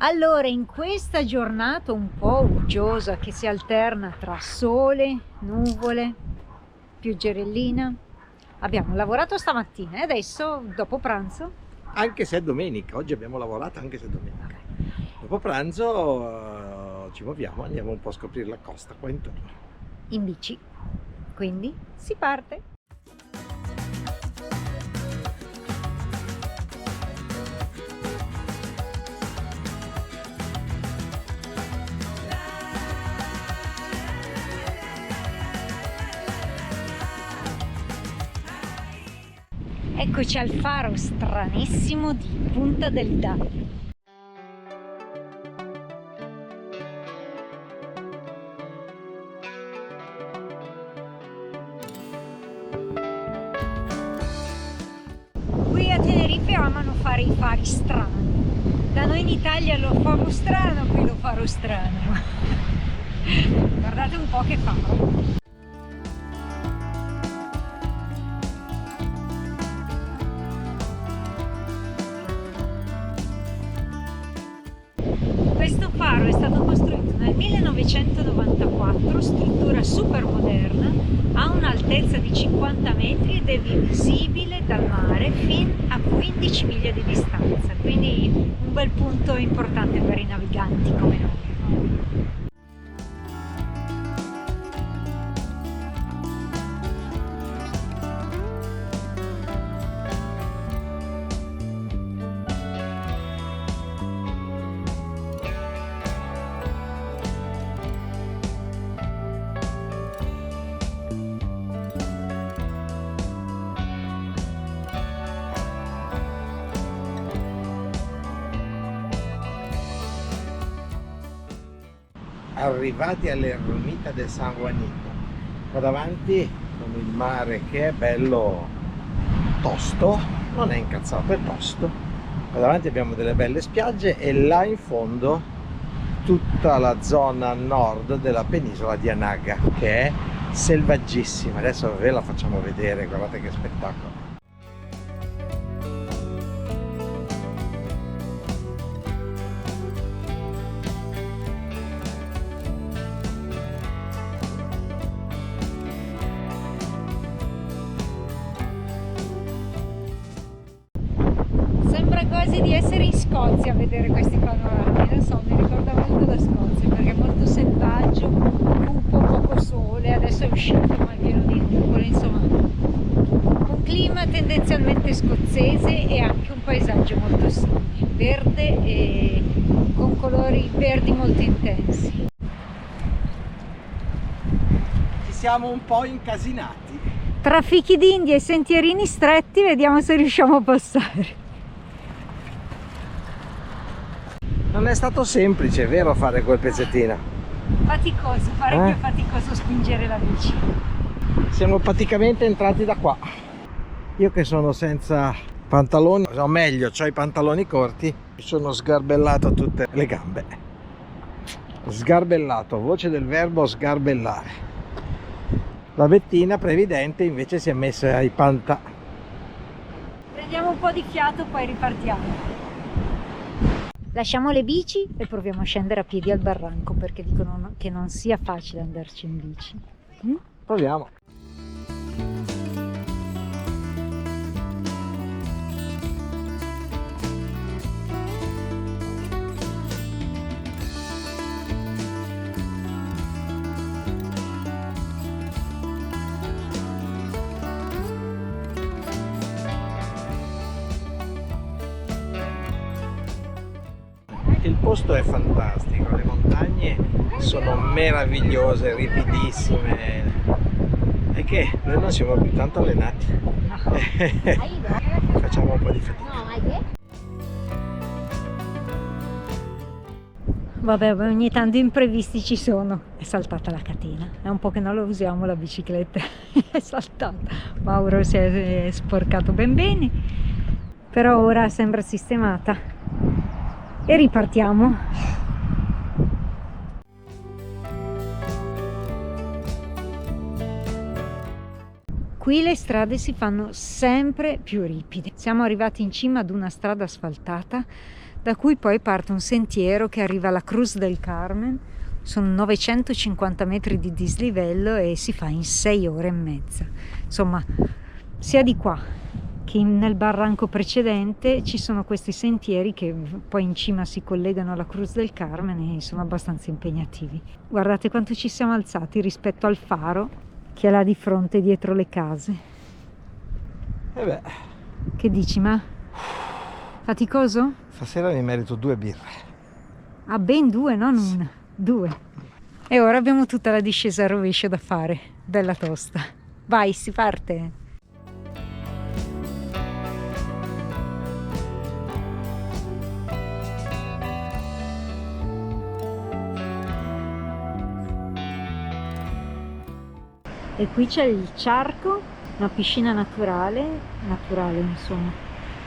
Allora, in questa giornata un po' uggiosa che si alterna tra sole, nuvole, pioggerellina, abbiamo lavorato stamattina e adesso, dopo pranzo, Anche se è domenica, oggi abbiamo lavorato anche se è domenica. Dopo pranzo ci muoviamo, andiamo un po' a scoprire la costa qua intorno. in bici, quindi si parte. Eccoci al faro stranissimo di Punta del Daglio. Qui a Tenerife amano fare i fari strani. Da noi in Italia lo famo strano, qui lo faro strano. Guardate un po' che faro. Questo faro è stato costruito nel 1994, struttura super moderna, ha un'altezza di 50 metri ed è visibile dal mare fin a 15 miglia di distanza, quindi un bel punto importante per i naviganti come noi. Arrivati all'ermita del San Juanito, qua davanti con il mare che è bello tosto, non è incazzato, è tosto. Qua davanti abbiamo delle belle spiagge e là in fondo tutta la zona nord della penisola di Anaga, che è selvaggissima. Adesso ve la facciamo vedere, guardate che spettacolo. Sembra quasi di essere in Scozia a vedere questi panorami, non so, mi ricorda molto la Scozia perché è molto selvaggio, cupo, poco sole, adesso è uscito ma è pieno di nuvole, insomma un clima tendenzialmente scozzese e anche un paesaggio molto simile, verde e con colori verdi molto intensi. Ci siamo un po' incasinati. Tra fichi d'India e sentierini stretti vediamo se riusciamo a passare. Non è stato semplice, vero, fare quel pezzettino? Faticoso, parecchio faticoso spingere la bici. Siamo praticamente entrati da qua. Io che sono senza pantaloni, o meglio, ho i pantaloni corti, mi sono sgarbellato tutte le gambe. Sgarbellato, voce del verbo sgarbellare. La Bettina previdente invece si è messa ai panta. Prendiamo un po' di fiato, poi ripartiamo. Lasciamo le bici e proviamo a scendere a piedi al barranco perché dicono che non sia facile andarci in bici. Proviamo. Il posto è fantastico, le montagne sono meravigliose, ripidissime. E che noi non siamo più tanto allenati. Facciamo un po' di fatica. Vabbè, ogni tanto imprevisti ci sono. È saltata la catena. È un po' che non la usiamo la bicicletta. È saltata. Mauro si è sporcato ben bene. Però ora sembra sistemata. E ripartiamo. Qui le strade si fanno sempre più ripide. Siamo arrivati in cima ad una strada asfaltata da cui poi parte un sentiero che arriva alla Cruz del Carmen. Sono 950 metri di dislivello e si fa in 6 ore e mezza. Insomma, sia di qua che nel barranco precedente ci sono questi sentieri che poi in cima si collegano alla Cruz del Carmen e sono abbastanza impegnativi. Guardate quanto ci siamo alzati rispetto al faro che è là di fronte dietro le case. E beh, che dici, ma faticoso? stasera mi merito 2 birre. Ah, ben 2, non una, 2. E ora abbiamo tutta la discesa a rovescio da fare, bella tosta. Vai, si parte! E qui c'è il Charco, una piscina naturale insomma,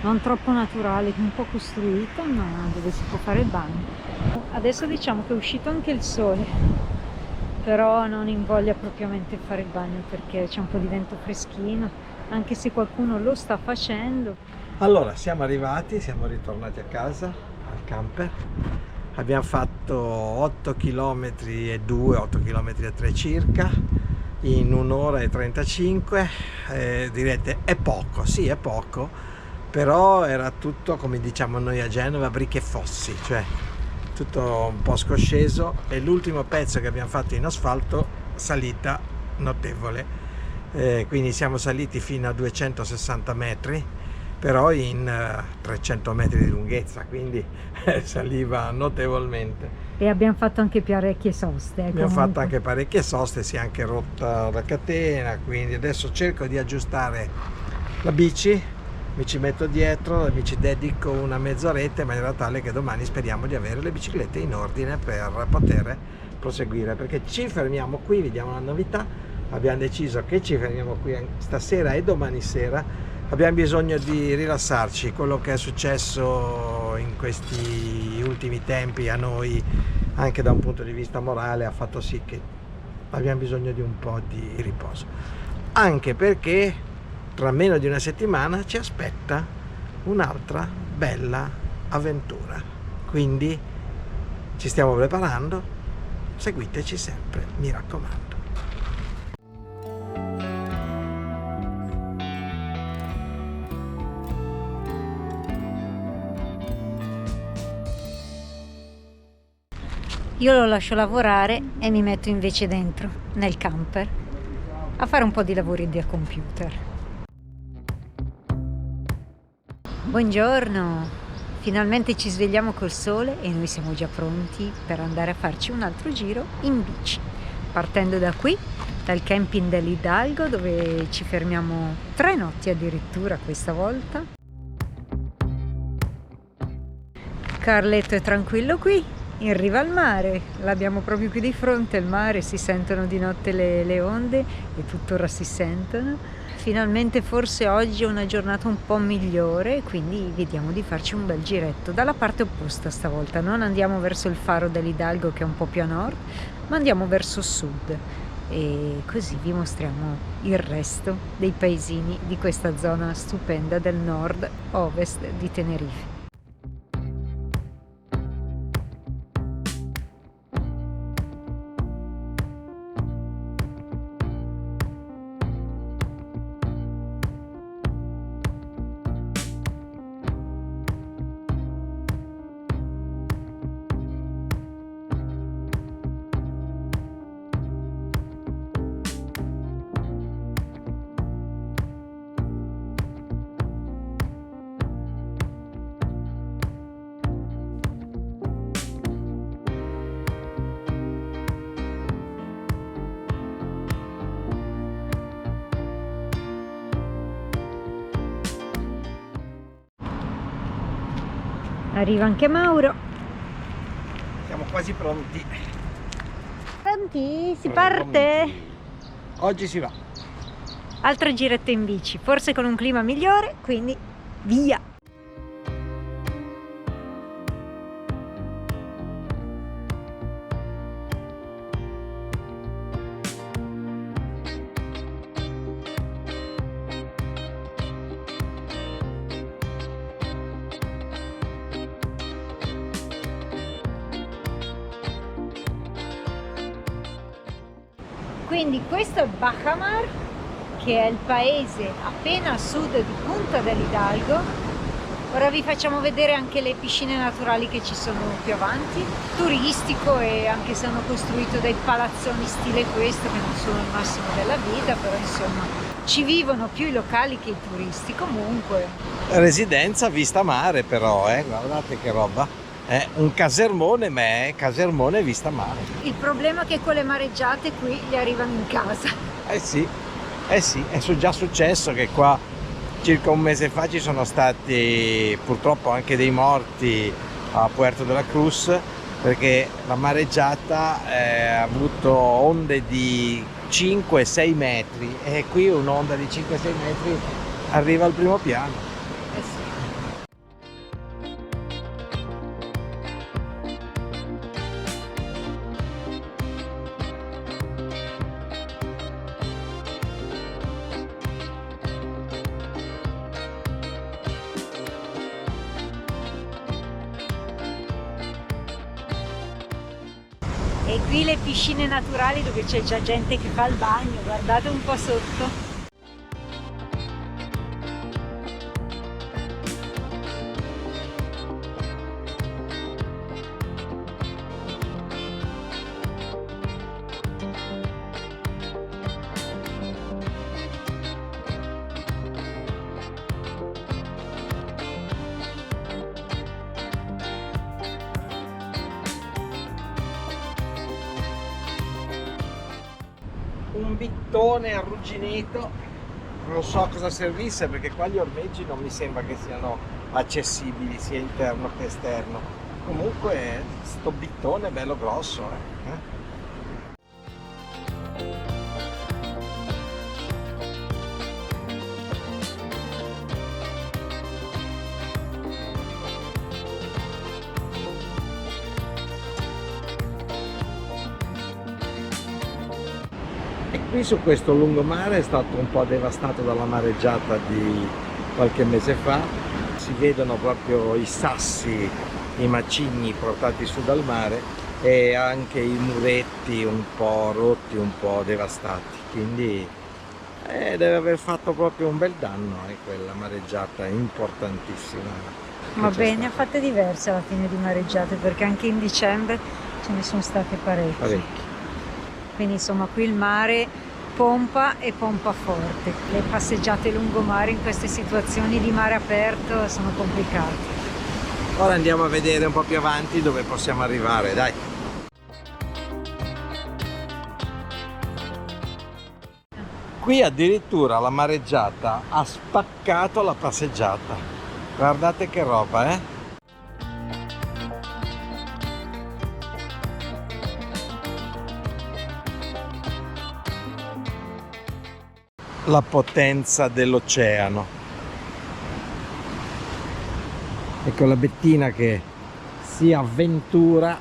non troppo naturale, un po' costruita, ma dove si può fare il bagno. Adesso diciamo che è uscito anche il sole, però non invoglia propriamente fare il bagno perché c'è un po' di vento freschino, anche se qualcuno lo sta facendo. Allora, siamo ritornati a casa, al camper. Abbiamo fatto 8 km e 2, 8 km e 3 circa, in 1 ora e 35. Direte, è poco, sì è poco, però era tutto, come diciamo noi a Genova, briche e fossi, cioè tutto un po' scosceso, e l'ultimo pezzo che abbiamo fatto in asfalto, salita notevole, quindi siamo saliti fino a 260 metri, però in 300 metri di lunghezza, quindi saliva notevolmente. E abbiamo fatto anche parecchie soste. Abbiamo fatto anche parecchie soste, si è anche rotta la catena, quindi adesso cerco di aggiustare la bici, mi ci metto dietro, mi ci dedico una mezz'oretta in maniera tale che domani speriamo di avere le biciclette in ordine per poter proseguire, perché ci fermiamo qui, vediamo la novità, abbiamo deciso che ci fermiamo qui stasera e domani sera. Abbiamo bisogno di rilassarci. Quello che è successo in questi ultimi tempi a noi, anche da un punto di vista morale, ha fatto sì che abbiamo bisogno di un po' di riposo, anche perché tra meno di una settimana ci aspetta un'altra bella avventura, quindi ci stiamo preparando, seguiteci sempre, mi raccomando. Io lo lascio lavorare e mi metto invece dentro, nel camper, a fare un po' di lavori da computer. Buongiorno! Finalmente ci svegliamo col sole e noi siamo già pronti per andare a farci un altro giro in bici. Partendo da qui, dal camping dell'Hidalgo, dove ci fermiamo 3 notti addirittura questa volta. Carletto è tranquillo qui, in riva al mare, l'abbiamo proprio qui di fronte al mare, si sentono di notte le onde e tuttora si sentono. Finalmente forse oggi è una giornata un po' migliore, quindi vediamo di farci un bel giretto dalla parte opposta stavolta. Non andiamo verso il faro dell'Hidalgo che è un po' più a nord, ma andiamo verso sud e così vi mostriamo il resto dei paesini di questa zona stupenda del nord-ovest di Tenerife. Arriva anche Mauro. Siamo quasi pronti. Pronti? Si parte? Oggi si va. Altro giretto in bici, forse con un clima migliore, quindi via! Quindi questo è Bajamar, che è il paese appena a sud di Punta del Hidalgo. Ora vi facciamo vedere anche le piscine naturali che ci sono più avanti. Turistico, e anche se hanno costruito dei palazzoni stile questo, che non sono il massimo della vita, però insomma ci vivono più i locali che i turisti. Comunque Residenza vista mare però, guardate che roba. È un casermone, ma è casermone vista mare. il problema è che con le mareggiate qui gli arrivano in casa. Eh sì, è già successo che qua circa un mese fa ci sono stati purtroppo anche dei morti a Puerto de la Cruz, perché la mareggiata ha avuto onde di 5-6 metri e qui un'onda di 5-6 metri arriva al primo piano. Eh sì. E qui le piscine naturali dove c'è già gente che fa il bagno, guardate un po' sotto. Un bittone arrugginito, non so cosa servisse perché qua gli ormeggi non mi sembra che siano accessibili sia interno che esterno. Comunque sto bittone è bello grosso, E qui su questo lungomare è stato un po' devastato dalla mareggiata di qualche mese fa. Si vedono proprio i sassi, i macigni portati su dal mare e anche i muretti un po' rotti, un po' devastati. Quindi deve aver fatto proprio un bel danno, quella mareggiata importantissima. Va bene, ne ha fatte diverse alla fine di mareggiate, perché anche in dicembre ce ne sono state parecchie. Quindi insomma qui il mare pompa e pompa forte. Le passeggiate lungomare in queste situazioni di mare aperto sono complicate. Ora andiamo a vedere un po' più avanti dove possiamo arrivare, dai. Qui addirittura la mareggiata ha spaccato la passeggiata. Guardate che roba, La potenza dell'oceano. Ecco la Bettina che si avventura.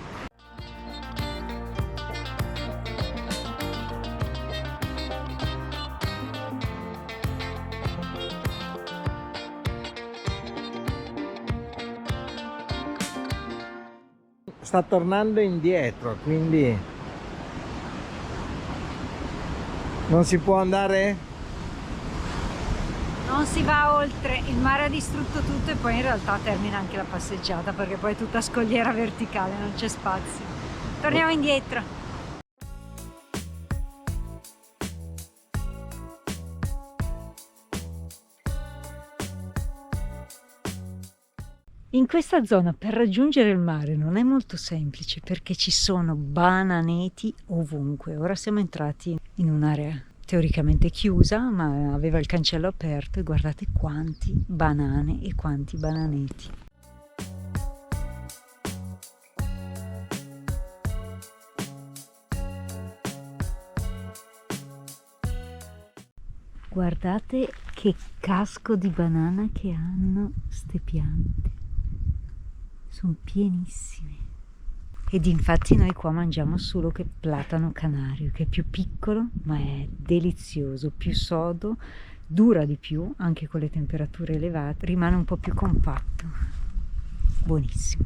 Sta tornando indietro, quindi non si può andare? Non si va oltre, il mare ha distrutto tutto e poi in realtà termina anche la passeggiata, perché poi è tutta scogliera verticale, non c'è spazio. Torniamo indietro. In questa zona per raggiungere il mare non è molto semplice, perché ci sono bananeti ovunque. Ora siamo entrati in un'area teoricamente chiusa, ma aveva il cancello aperto e guardate quanti banane e quanti bananeti. Guardate che casco di banana che hanno ste piante, sono pienissime. Ed infatti noi qua mangiamo solo che platano canario, che è più piccolo ma è delizioso, più sodo, dura di più anche con le temperature elevate, rimane un po' più compatto, buonissimo.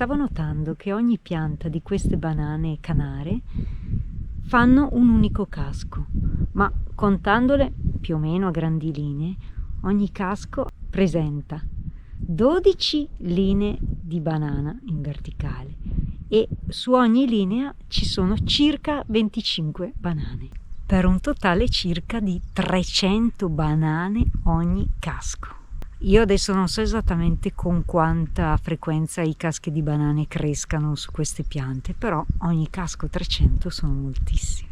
stavo notando che ogni pianta di queste banane canare fanno un unico casco, ma contandole più o meno a grandi linee, ogni casco presenta 12 linee di banana in verticale e su ogni linea ci sono circa 25 banane, per un totale circa di 300 banane ogni casco. Io adesso non so esattamente con quanta frequenza i caschi di banane crescano su queste piante, però ogni casco 300 sono moltissimi.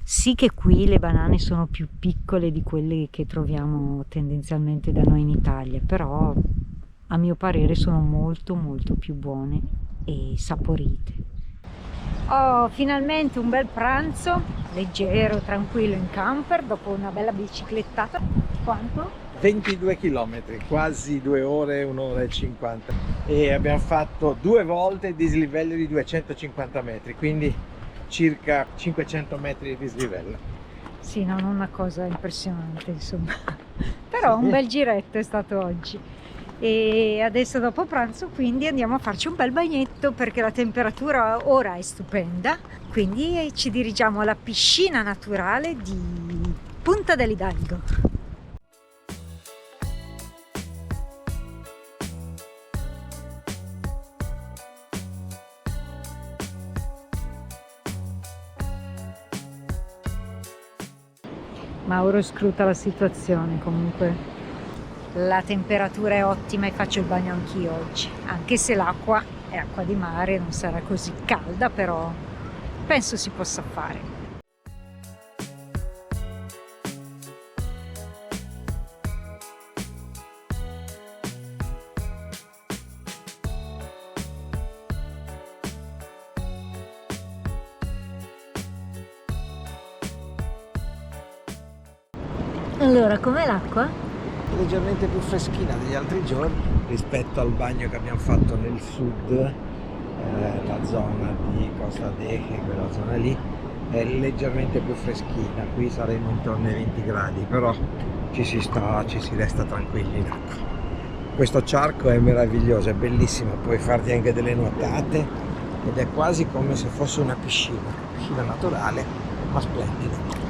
Sì che qui le banane sono più piccole di quelle che troviamo tendenzialmente da noi in Italia, però a mio parere sono molto più buone e saporite. Ho finalmente un bel pranzo, leggero, tranquillo in camper, dopo una bella biciclettata. Quanto? 22 km, quasi 2 ore, 1 ora e 50, e abbiamo fatto 2 volte il dislivello di 250 metri, quindi circa 500 metri di dislivello. Sì, non una cosa impressionante, insomma, però un bel giretto è stato oggi. E adesso dopo pranzo quindi andiamo a farci un bel bagnetto, perché la temperatura ora è stupenda, quindi ci dirigiamo alla piscina naturale di Punta del Hidalgo. Mauro scruta la situazione, comunque la temperatura è ottima e faccio il bagno anch'io oggi, anche se l'acqua è acqua di mare, non sarà così calda, però penso si possa fare. Allora, com'è l'acqua? Leggermente più freschina degli altri giorni rispetto al bagno che abbiamo fatto nel sud, la zona di Costa Deje, quella zona lì è leggermente più freschina. Qui saremo intorno ai 20 gradi, però ci si resta tranquilli in acqua. Questo ciarco è meraviglioso, è bellissimo, puoi farti anche delle nuotate ed è quasi come se fosse una piscina naturale, ma splendida.